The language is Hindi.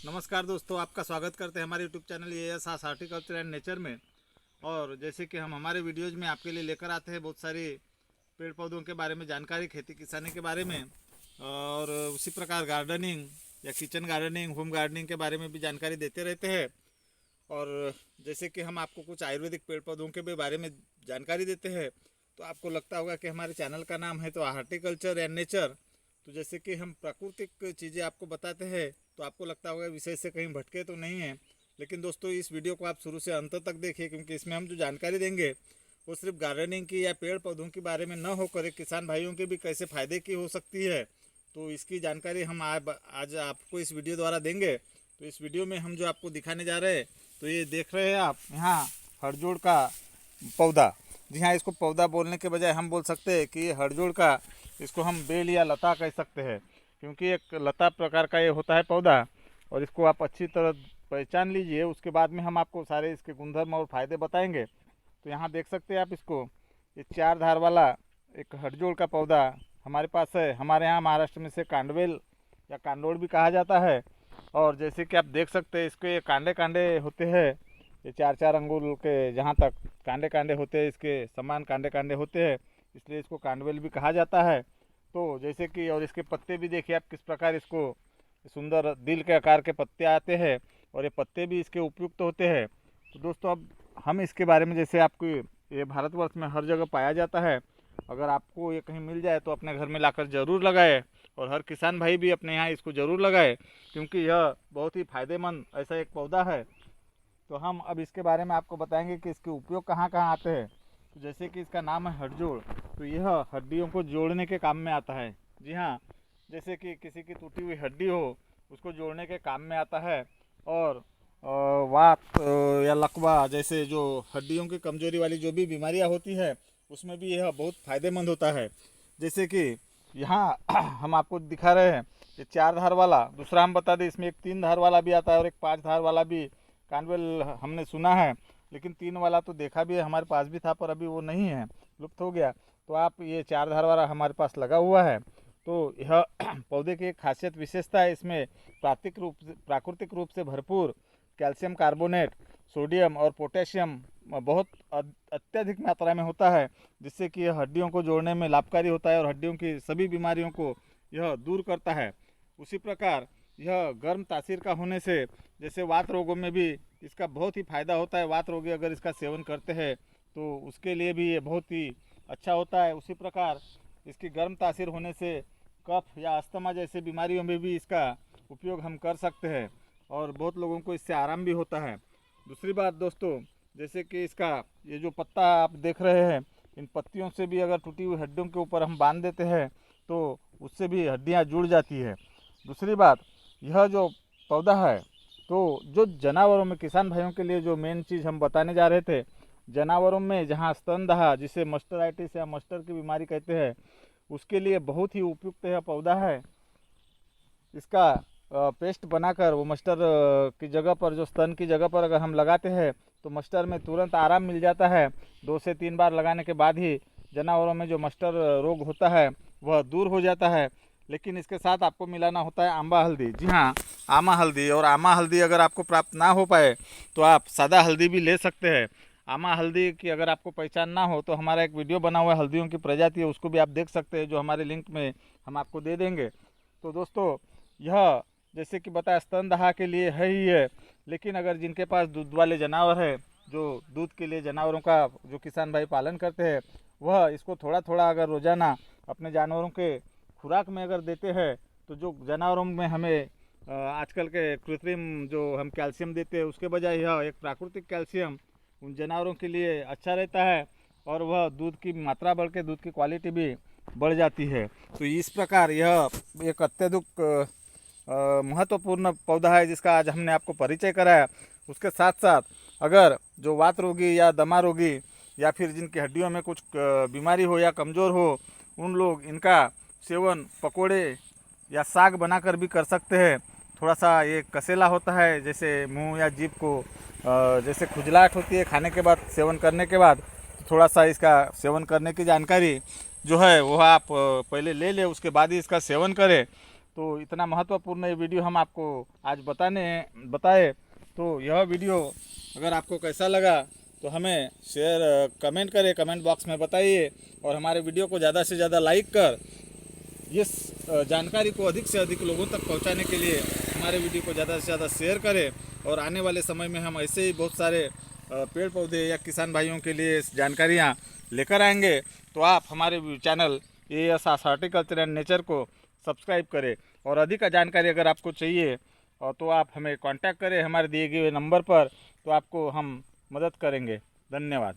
नमस्कार दोस्तों, आपका स्वागत करते हैं हमारे YouTube channel ASS horticulture and nature में। और जैसे कि हम हमारे वीडियोज़ में आपके लिए लेकर आते हैं बहुत सारी पेड़ पौधों के बारे में जानकारी, खेती किसानी के बारे में, और उसी प्रकार गार्डनिंग या किचन गार्डनिंग, होम गार्डनिंग के बारे में भी जानकारी देते रहते हैं। और जैसे कि हम आपको कुछ आयुर्वेदिक पेड़ पौधों के भी बारे में जानकारी देते हैं, तो आपको लगता होगा कि हमारे चैनल का नाम है तो हॉर्टिकल्चर एंड नेचर। तो जैसे कि हम प्राकृतिक चीज़ें आपको बताते हैं, तो आपको लगता होगा विषय से कहीं भटके तो नहीं है। लेकिन दोस्तों, इस वीडियो को आप शुरू से अंत तक देखिए, क्योंकि इसमें हम जो जानकारी देंगे वो सिर्फ गार्डनिंग की या पेड़ पौधों के बारे में न होकर एक किसान भाइयों के भी कैसे फ़ायदे की हो सकती है, तो इसकी जानकारी हम आज आपको इस वीडियो द्वारा देंगे। तो इस वीडियो में हम जो आपको दिखाने जा रहे हैं, तो ये देख रहे हैं आप यहाँ हड़जोड़ का पौधा। जी हाँ, इसको पौधा बोलने के बजाय हम बोल सकते हैं कि ये हड़जोड़ का, इसको हम बेल या लता कह सकते हैं, क्योंकि एक लता प्रकार का ये होता है पौधा। और इसको आप अच्छी तरह पहचान लीजिए, उसके बाद में हम आपको सारे इसके गुणधर्म और फायदे बताएंगे। तो यहाँ देख सकते हैं आप इसको, ये 4 धार वाला एक हड़जोड़ का पौधा हमारे पास है। हमारे यहाँ महाराष्ट्र में से कांडवेल या कांडोड़ भी कहा जाता है। और जैसे कि आप देख सकते हैं, इसके कांडे कांडे होते हैं, ये 4-4 अंगुल के जहाँ तक कांडे कांडे होते हैं, इसके समान कांडे कांडे होते हैं, इसलिए इसको कांडवेल भी कहा जाता है। तो जैसे कि और इसके पत्ते भी देखिए आप किस प्रकार, इसको सुंदर दिल के आकार के पत्ते आते हैं, और ये पत्ते भी इसके उपयुक्त होते हैं। तो दोस्तों, अब हम इसके बारे में, जैसे आपको ये भारतवर्ष में हर जगह पाया जाता है, अगर आपको ये कहीं मिल जाए तो अपने घर में लाकर ज़रूर लगाए, और हर किसान भाई भी अपने यहाँ इसको ज़रूर लगाए, क्योंकि यह बहुत ही फायदेमंद ऐसा एक पौधा है। तो हम अब इसके बारे में आपको बताएंगे कि इसके उपयोग कहाँ कहाँ आते हैं। तो जैसे कि इसका नाम है हड़जोड़, तो यह हड्डियों को जोड़ने के काम में आता है। जी हाँ, जैसे कि किसी की टूटी हुई हड्डी हो, उसको जोड़ने के काम में आता है। और वात या लकवा जैसे जो हड्डियों की कमजोरी वाली जो भी बीमारियां होती है, उसमें भी यह बहुत फ़ायदेमंद होता है। जैसे कि यहाँ हम आपको दिखा रहे हैं, ये 4 धार वाला, दूसरा हम बता दें, इसमें एक 3 धार वाला भी आता है और एक 5 धार वाला भी कानवेल हमने सुना है। लेकिन 3 वाला तो देखा भी है, हमारे पास भी था, पर अभी वो नहीं है, लुप्त हो गया। तो आप ये 4 धार वाला हमारे पास लगा हुआ है। तो यह पौधे की एक खासियत विशेषता है, इसमें प्राकृतिक रूप से भरपूर कैल्शियम कार्बोनेट, सोडियम और पोटेशियम बहुत अत्यधिक मात्रा में होता है, जिससे कि यह हड्डियों को जोड़ने में लाभकारी होता है और हड्डियों की सभी बीमारियों को यह दूर करता है। उसी प्रकार यह गर्म तासीर का होने से, जैसे वात रोगों में भी इसका बहुत ही फायदा होता है। वात रोगी अगर इसका सेवन करते हैं तो उसके लिए भी ये बहुत ही अच्छा होता है। उसी प्रकार इसकी गर्म तासीर होने से कफ या अस्थमा जैसे बीमारियों में भी इसका उपयोग हम कर सकते हैं, और बहुत लोगों को इससे आराम भी होता है। दूसरी बात दोस्तों, जैसे कि इसका ये जो पत्ता आप देख रहे हैं, इन पत्तियों से भी अगर टूटी हुई हड्डियों के ऊपर हम बांध देते हैं तो उससे भी हड्डियाँ जुड़ जाती है। दूसरी बात, यह जो पौधा है, तो जो जानवरों में, किसान भाइयों के लिए जो मेन चीज़ हम बताने जा रहे थे, जानवरों में जहाँ स्तनदाह, जिसे मस्टराइटिस या मस्टर की बीमारी कहते हैं, उसके लिए बहुत ही उपयुक्त यह पौधा है। इसका पेस्ट बनाकर वो मस्टर की जगह पर, जो स्तन की जगह पर अगर हम लगाते हैं तो मस्टर में तुरंत आराम मिल जाता है। 2 से 3 बार लगाने के बाद ही जानवरों में जो मस्टर रोग होता है वह दूर हो जाता है। लेकिन इसके साथ आपको मिलाना होता है आंबा हल्दी। जी हाँ, आमा हल्दी। और आमा हल्दी अगर आपको प्राप्त ना हो पाए तो आप सादा हल्दी भी ले सकते हैं। आमा हल्दी की अगर आपको पहचान ना हो तो हमारा एक वीडियो बना हुआ है हल्दियों की प्रजाति है, उसको भी आप देख सकते हैं, जो हमारे लिंक में हम आपको दे देंगे। तो दोस्तों, यह जैसे कि बताया स्तनदाह के लिए है ही है, लेकिन अगर जिनके पास दूध वाले जानवर है, जो दूध के लिए जानवरों का जो किसान भाई पालन करते हैं, वह इसको थोड़ा थोड़ा अगर रोज़ाना अपने जानवरों के खुराक में अगर देते हैं, तो जो जानवरों में हमें आजकल के कृत्रिम जो हम कैल्शियम देते हैं, उसके बजाय यह एक प्राकृतिक कैल्शियम उन जानवरों के लिए अच्छा रहता है, और वह दूध की मात्रा बढ़ के दूध की क्वालिटी भी बढ़ जाती है। तो इस प्रकार यह एक अत्यधिक महत्वपूर्ण पौधा है, जिसका आज हमने आपको परिचय कराया। उसके साथ साथ अगर जो वात रोगी या दमा रोगी या फिर जिनकी हड्डियों में कुछ बीमारी हो या कमज़ोर हो, उन लोग इनका सेवन पकोड़े या साग बनाकर भी कर सकते हैं। थोड़ा सा ये कसेला होता है, जैसे मुंह या जीभ को जैसे खुजलाहट होती है खाने के बाद, सेवन करने के बाद, थोड़ा सा इसका सेवन करने की जानकारी जो है वो आप पहले ले लें, उसके बाद ही इसका सेवन करें। तो इतना महत्वपूर्ण ये वीडियो हम आपको आज बताए। तो यह वीडियो अगर आपको कैसा लगा तो हमें शेयर कमेंट करें, कमेंट बॉक्स में बताइए, और हमारे वीडियो को ज़्यादा से ज़्यादा लाइक कर इस जानकारी को अधिक से अधिक लोगों तक पहुंचाने के लिए हमारे वीडियो को ज़्यादा से ज़्यादा शेयर करें। और आने वाले समय में हम ऐसे ही बहुत सारे पेड़ पौधे या किसान भाइयों के लिए जानकारियाँ लेकर आएंगे। तो आप हमारे channel ASR horticulture and nature को सब्सक्राइब करें, और अधिक जानकारी अगर आपको चाहिए तो आप हमें कांटेक्ट करें हमारे दिए गए नंबर पर, तो आपको हम मदद करेंगे। धन्यवाद।